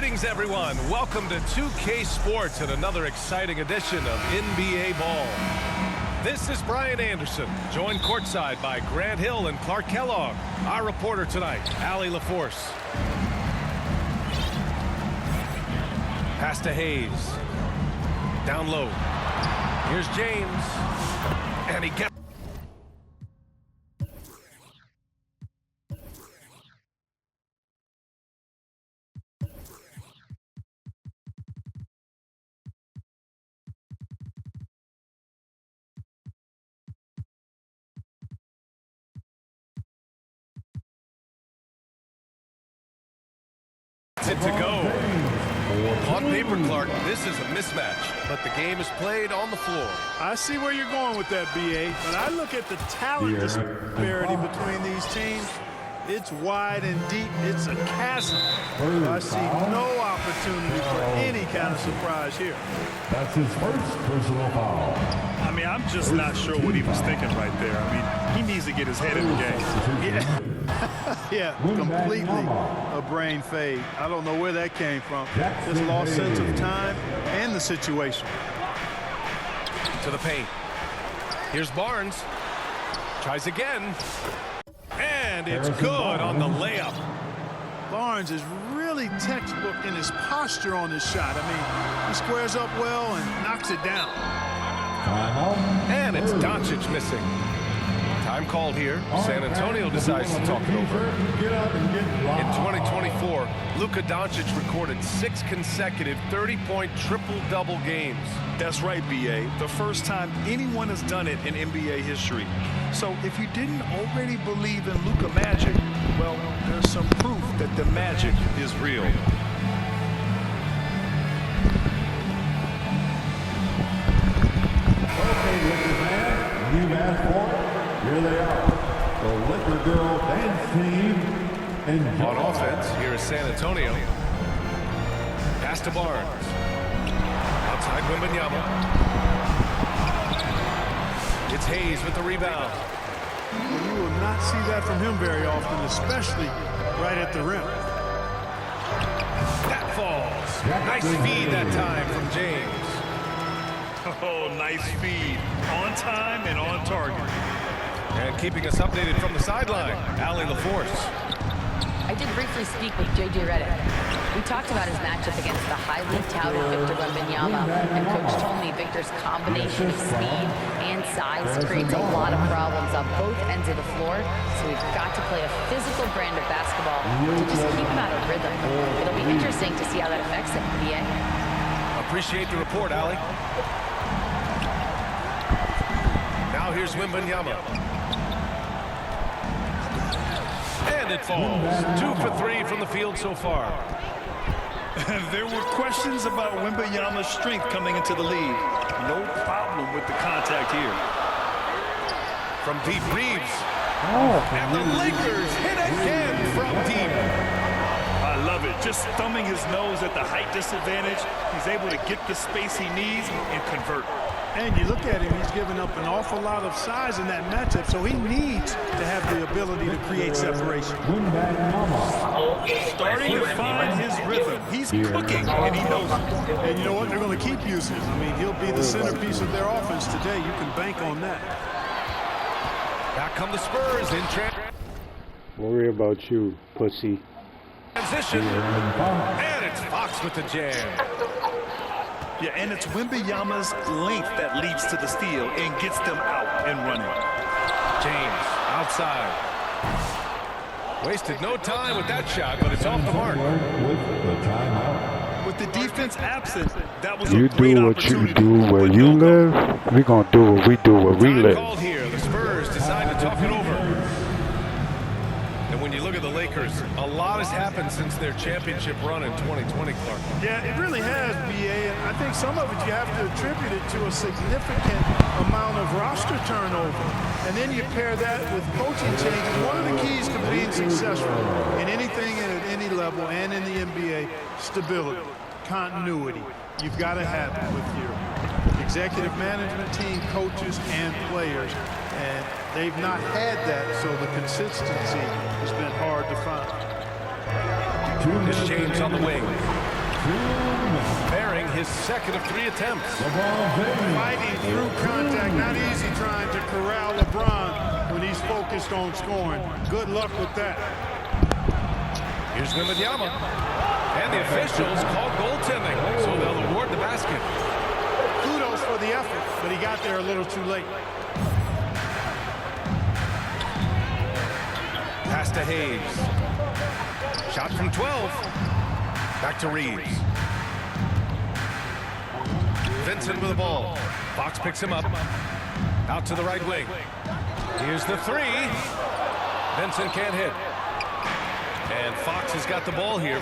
Greetings, everyone. Welcome to 2K Sports and another exciting edition of NBA Ball. This is Brian Anderson, joined courtside by Grant Hill and Clark Kellogg. Our reporter tonight, Allie LaForce. Pass to Hayes. Down low. Here's James. And he gets... it to go. On paper, Clark, this is a mismatch, but the game is played on the floor. I see where you're going with that, BA, but I look at the talent disparity between these teams. It's wide and deep. It's a chasm. I see no opportunity for any kind of surprise here. That's his first personal foul. I mean, I'm just not sure what he was thinking right there. I mean, he needs to get his head in the game. Yeah, completely a brain fade. I don't know where that came from. Just lost sense of time and the situation. To the paint. Here's Barnes. Tries again. And it's good on the layup. Barnes is really textbook in his posture on this shot. I mean, he squares up well and knocks it down. And it's Doncic missing. Time called here. San Antonio decides to talk it over. In 2024, Luka Doncic recorded 6 consecutive 30-point triple-double games. That's right, B.A. The first time anyone has done it in NBA history. So if you didn't already believe in Luka magic, well, there's some proof that the magic is real. Okay, Lakers fans, you've asked for it. Here they are, the Laker Girl Dance Team. On offense, here is San Antonio. Pass to Barnes. Outside Wembanyama. It's Hayes with the rebound. You will not see that from him very often, especially right at the rim. That falls. Nice feed that time from James. Oh, nice feed. On time and on target. And keeping us updated from the sideline, Allie LaForce. I did briefly speak with J.J. Redick. We talked about his matchup against the highly touted Victor Wembanyama, and Coach told me Victor's combination of speed and size creates a lot of problems on both ends of the floor, so we've got to play a physical brand of basketball to just keep him out of rhythm. It'll be interesting to see how that affects him, BA. Appreciate the report, Allie. Now here's Wembanyama. And it falls. 2 for 3 from the field so far. There were questions about Wembanyama's strength coming into the league. No problem with the contact here. From deep, Reeves. And the Lakers hit again from deep. I love it. Just thumbing his nose at the height disadvantage. He's able to get the space he needs and convert. And you look at him, he's given up an awful lot of size in that matchup, so he needs to have the ability to create separation. Starting to find his rhythm. He's cooking, and he knows it. And you know what? They're going to keep using him. I mean, he'll be the centerpiece of their offense today. You can bank on that. Back come the Spurs in Worry about you, pussy. transition. And it's Fox with the jam. Yeah, and it's Wembanyama's length that leads to the steal and gets them out and running. James outside. Wasted no time with that shot, but it's off the mark. With the defense absent, that was You a great do what you opportunity. do where you live. We gonna do what we do where we Time live. called here. The Spurs decide to talk it over. And when you look at the Lakers, a lot has happened since their championship run in 2020, Clark. Yeah, it really has, BA, and I think some of it you have to attribute it to a significant amount of roster turnover. And then you pair that with coaching changes. One of the keys to being successful in anything and at any level and in the NBA, stability, continuity. You've got to have it with your executive management team, coaches, and players. And they've not had that, so the consistency has been hard to find. This James on the wing. bearing his second of 3 attempts. Fighting through contact, not easy trying to corral LeBron when he's focused on scoring. Good luck with that. Here's Wembanyama. And the officials call goaltending, so they'll award the basket. Kudos for the effort, but he got there a little too late. Pass to Hayes. Shot from 12. Back to Reeves. Vincent with the ball. Fox picks him up. Out to the right wing. Here's the 3. Vincent can't hit. And Fox has got the ball here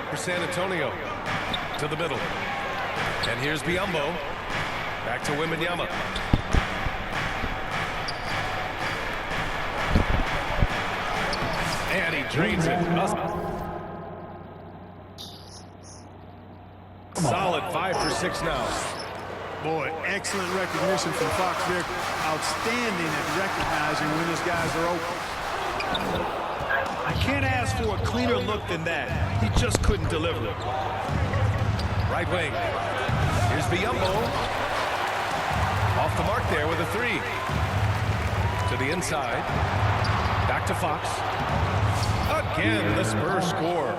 for San Antonio. To the middle. And here's Biyombo. Back to Wembanyama. And he drains it. Solid 5 for 6 now. Boy, excellent recognition from Fox there. Outstanding at recognizing when his guys are open. I can't ask for a cleaner look than that. He just couldn't deliver it. Right wing. Here's Biyombo. Off the mark there with a 3. To the inside. Back to Fox. Again, the Spurs score.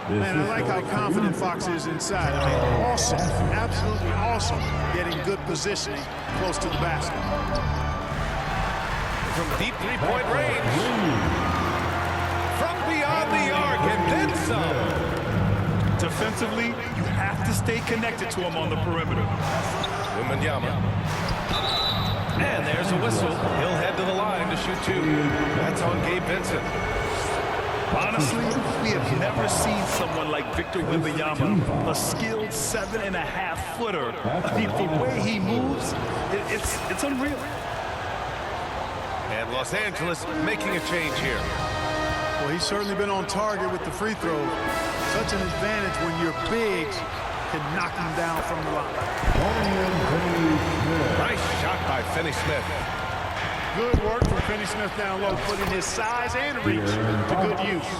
Man, I like how confident Fox is inside. I mean, awesome, absolutely awesome, getting good positioning close to the basket. From deep three-point range. From beyond the arc and then some. Defensively, you have to stay connected to him on the perimeter. Wembanyama. And there's a whistle. He'll head to the line to shoot 2. That's on Gabe Vincent. Honestly, we have never seen someone like Victor Wembanyama, a skilled 7.5-footer. I mean, the way he moves, it's unreal. And Los Angeles making a change here. Well, he's certainly been on target with the free throw. Such an advantage when your bigs can knock him down from the line. Nice shot by Finney-Smith. Good work from Finney-Smith down low, putting his size and reach to good use.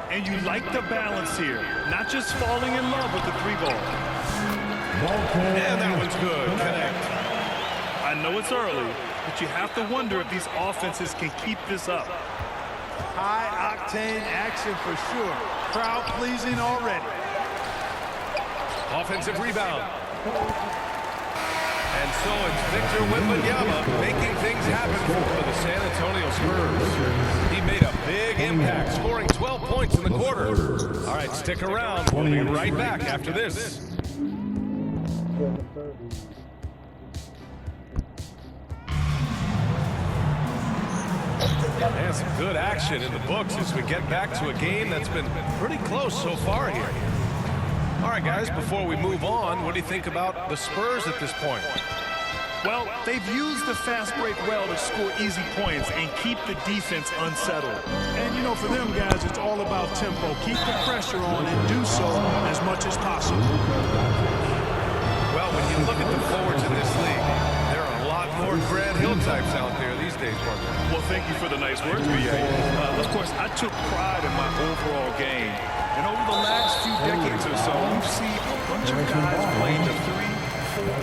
And you like the balance here, not just falling in love with the 3-ball. And that one's good. Connect. I know it's early, but you have to wonder if these offenses can keep this up. High-octane action for sure. Crowd-pleasing already. Offensive rebound. And so it's Victor Wembanyama making things happen for the San Antonio Spurs. He made a big impact, scoring 12 points in the quarter. All right, stick around. We'll be right back after this. And some good action in the books as we get back to a game that's been pretty close so far here. All right, guys, before we move on, what do you think about the Spurs at this point? Well, they've used the fast break well to score easy points and keep the defense unsettled. And, you know, for them guys, it's all about tempo. Keep the pressure on and do so as much as possible. Well, when you look at the forwards in this league, there are a lot more Grant Hill types out there these days, Parker. Well, thank you for the nice words, B.A. Of course, I took pride in my overall game. And over the last few decades or so, you see a bunch of guys playing the 3,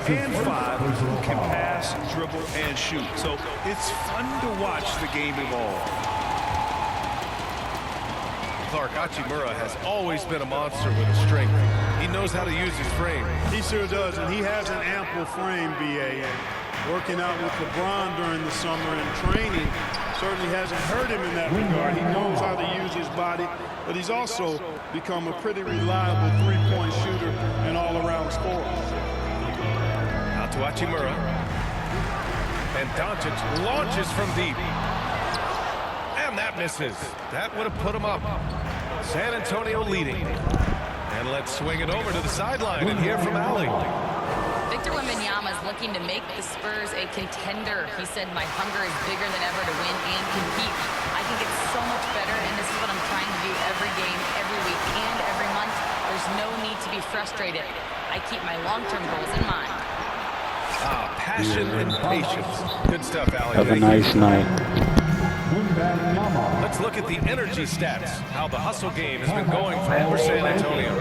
4, and 5 who can pass, dribble, and shoot. So it's fun to watch the game evolve. Clark, Hachimura has always been a monster with his strength. He knows how to use his frame. He sure does, and he has an ample frame, B.A. Working out with LeBron during the summer and training certainly hasn't hurt him in that regard. He knows how to use his body, but he's also become a pretty reliable three-point shooter and all-around scorer. Out to Hachimura. And Doncic launches from deep. And that misses. That would have put him up. San Antonio leading. And let's swing it over to the sideline and hear from Allie. Victor Wembanyama is looking to make the Spurs a contender. He said, my hunger is bigger than ever to win and compete. I can get so much better, and this is what I'm trying to do every game, every week, and every month. There's no need to be frustrated. I keep my long-term goals in mind. Passion and patience. Good stuff, Allie. Have a nice night. Wembanyama. Let's look at the energy stats, how the hustle game has been going for over San Antonio.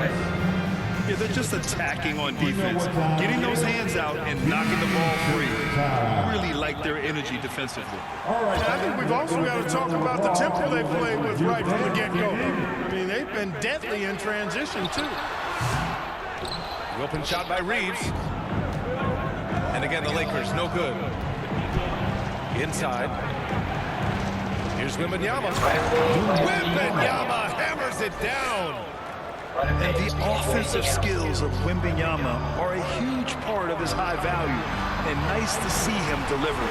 Yeah, they're just attacking on defense, getting those hands out and knocking the ball free. Really like their energy defensively. And I think we've also got to talk about the tempo they played with right from the get-go. I mean, they've been deadly in transition, too. The open shot by Reeves. And again, the Lakers, no good. Inside. Here's Wembanyama. Wembanyama hammers it down. And the offensive skills of Wembanyama are a huge part of his high value. And nice to see him deliver.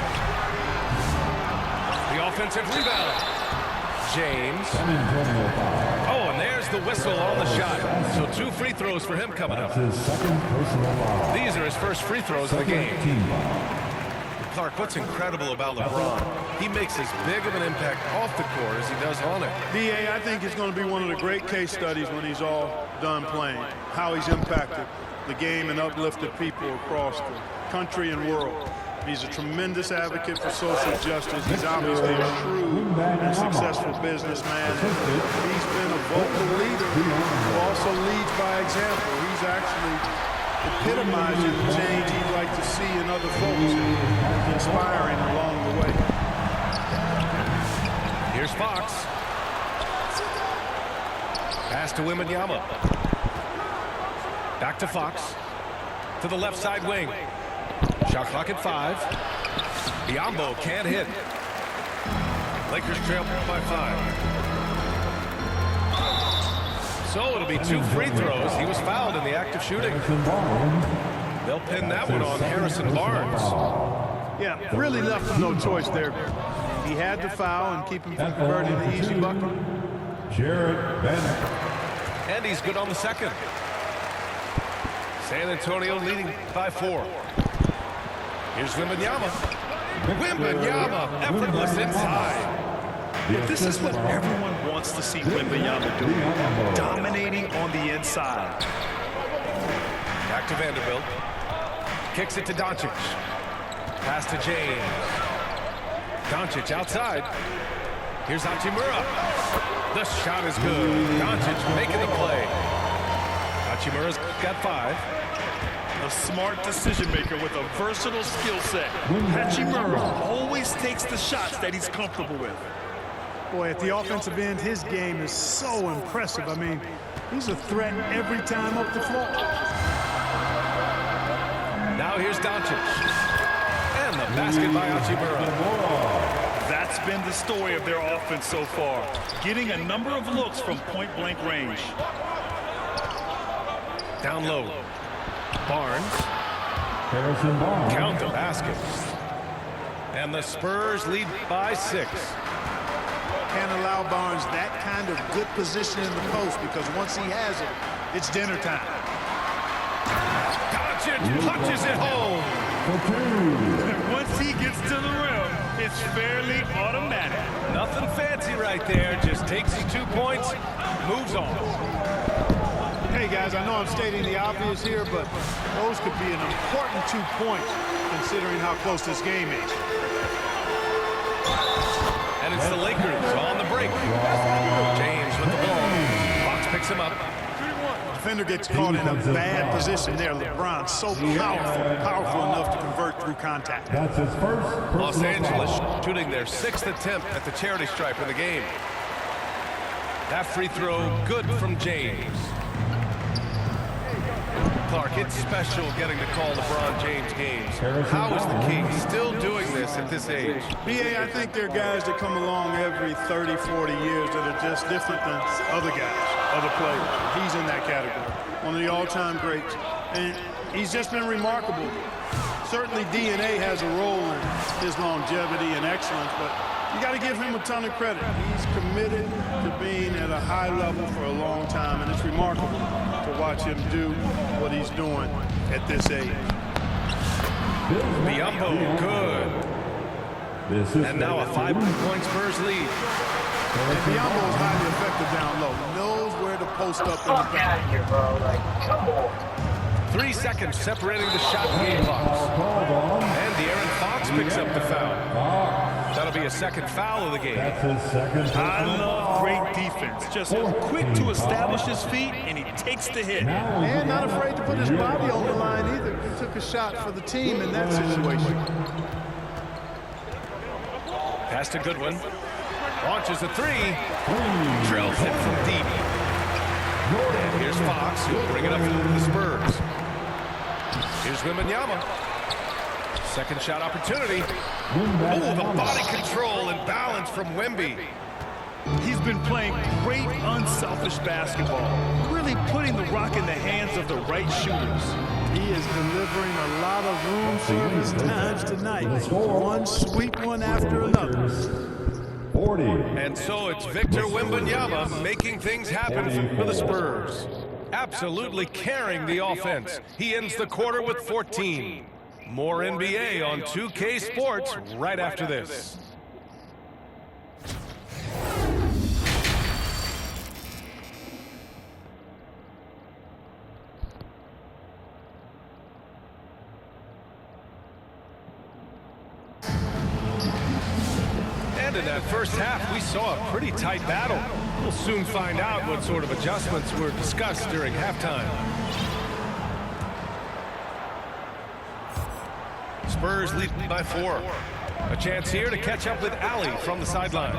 The offensive rebound. James. Oh, and there's the whistle on the shot. So 2 free throws for him coming up. His second personal foul. These are his first free throws of the game. Team foul. Clark, what's incredible about LeBron, he makes as big of an impact off the court as he does on it. D.A., I think it's going to be one of the great case studies when he's all done playing, how he's impacted the game and uplifted people across the country and world. He's a tremendous advocate for social justice. He's obviously a shrewd and successful businessman. He's been a vocal leader who also leads by example. He's actually epitomizing the change he'd like to see in other folks and inspiring along the way. Here's Fox. Pass to Wembanyama. Back to Fox. To the left side wing. Shot clock at 5. Biyombo can't hit. Lakers trail by 5. So it'll be 2 free throws. He was fouled in the act of shooting. They'll pin that one on Harrison Barnes. Yeah, really left him no choice there. He had to foul and keep him from converting the easy bucket. Jared Bennett. And he's good on the second. San Antonio leading by 4. Here's Wembanyama. Wembanyama, effortless inside. But this is what everyone wants to see Wembanyama do, dominating on the inside. Back to Vanderbilt. Kicks it to Doncic. Pass to James. Doncic outside. Here's Hachimura. The shot is good. Doncic making the play. Hachimura's got 5. A smart decision maker with a versatile skill set. Hachimura always takes the shots that he's comfortable with. Boy, at the offensive end, his game is so impressive. I mean, he's a threat every time up the floor. Now here's Doncic. And the basket by Hachimura. That's been the story of their offense so far, getting a number of looks from point-blank range. Down low. Barnes. Harrison Barnes. Count the baskets. And the Spurs lead by 6. Can't allow Barnes that kind of good position in the post because once he has it, it's dinner time. Doncic punches it home. Once he gets to the rim, it's fairly automatic. Nothing fancy right there. Just takes his 2 points, moves on. Hey, guys, I know I'm stating the obvious here, but those could be an important 2 points considering how close this game is. And it's the Lakers on the break. James with the ball. Fox picks him up. Defender gets caught in a bad position there. LeBron so powerful enough to convert through contact. That's his first Los personal Angeles foul. shooting their 6th attempt at the charity stripe in the game. That free throw good from James. Clark, it's special getting to call LeBron James games. How is the King still doing this at this age? BA, I think there are guys that come along every 30, 40 years that are just different than other guys, other players. He's in that category. One of the all-time greats. And he's just been remarkable. Certainly DNA has a role in his longevity and excellence, but you got to give him a ton of credit. He's committed to being at a high level for a long time, and it's remarkable to watch him do what he's doing at this age. Biyombo, good. And now a 5-point Spurs lead. And Biyombo is highly effective down low. Knows where to post up in the back. Out of here, bro. Like, come on. 3 seconds separating the shot game clocks. And De'Aaron Fox picks up the foul. That'll be be a second foul of the game. That's his second. I love great defense. Just quick to establish his feet, and he takes the hit. And not afraid to put his body on the line either. He took a shot for the team in that situation. Pass to Goodwin. Launches a three. Drills it from deep. And here's Fox, who'll bring it up for the Spurs. Here's Wembanyama. Second shot opportunity. Oh, the body control and balance from Wemby. He's been playing great, unselfish basketball, really putting the rock in the hands of the right shooters. He is delivering a lot of room service times tonight. One sweep one after another. 40. And so it's Victor Wembanyama making things happen for the Spurs. Absolutely carrying the offense. He ends the quarter with 14. More NBA on 2K Sports right after this. And in that first half, we saw a pretty tight battle. We'll soon find out what sort of adjustments were discussed during halftime. Spurs lead by 4. A chance here to catch up with Ali from the sideline.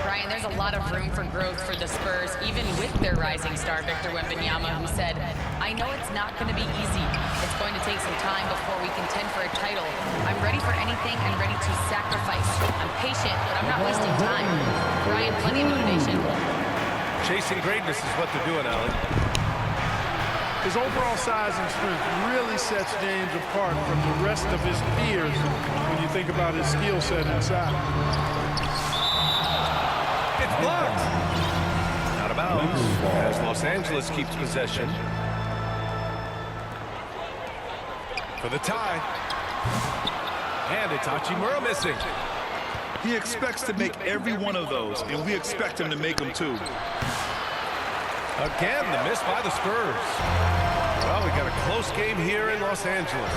Brian, there's a lot of room for growth for the Spurs, even with their rising star, Victor Wembanyama, who said, "I know it's not going to be easy. It's going to take some time before we contend for a title. I'm ready for anything and ready to sacrifice. I'm patient, but I'm not wasting time." Brian, plenty of motivation. Chasing greatness is what they're doing, Ali. His overall size and strength really sets James apart from the rest of his peers when you think about his skill set inside. It's blocked. Out of bounds as Los Angeles keeps possession. For the tie. And it's Hachimura missing. He expects to make every one of those, and we expect him to make them too. Again, the miss by the Spurs. Well, we got a close game here in Los Angeles.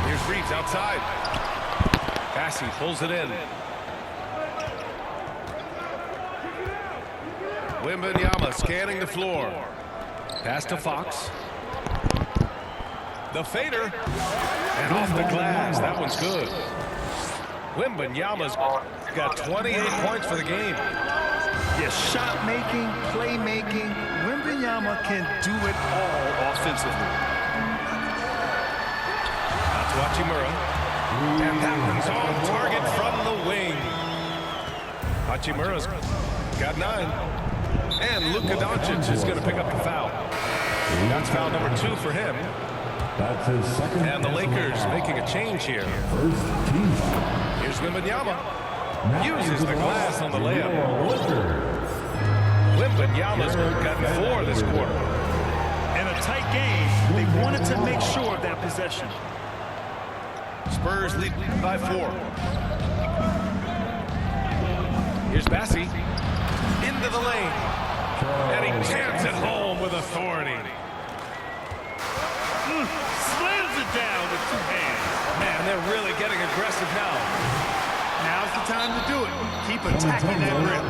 Here's Reeves outside. Bassey pulls it in. Wembanyama scanning the floor. Pass to Fox. The fader. And off the glass. That one's good. Wembanyama's got 28 points for the game. Yes, shot making, play making, Wembanyama can do it all offensively. Out to Hachimura. And that one's on target from the wing. Hachimura's got 9. And Luka Doncic is going to pick up the foul. That's foul number 2 for him. That's his second. And the Lakers making a change here. First team. Here's Wembanyama. Uses the glass on the layup. Wembanyama's gotten 4 this quarter. In a tight game, they wanted to make sure of that possession. Spurs lead by 4. Here's Bassey. Into the lane. And he jams it home with authority. Slams it down with 2 hands. Man, they're really getting aggressive now. Now's the time to do it. Keep attacking that rim.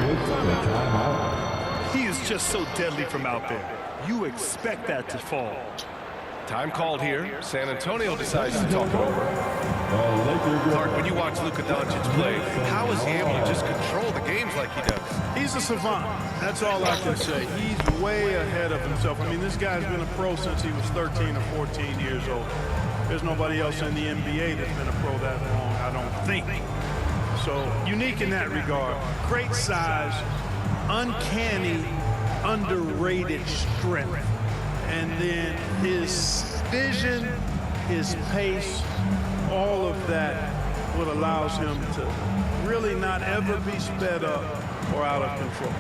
He is just so deadly from out there. You expect that to fall. Time called here. San Antonio decides to talk it over. Clark, when you watch Luka Doncic play, how is he able to just control the games like he does? He's a savant. That's all I can say. He's way ahead of himself. I mean, this guy's been a pro since he was 13 or 14 years old. There's nobody else in the NBA that's been a pro that long, I don't think. So, unique in that regard. Great size, uncanny, underrated strength. And then his vision, his pace, all of that what allows him to really not ever be sped up or out of control.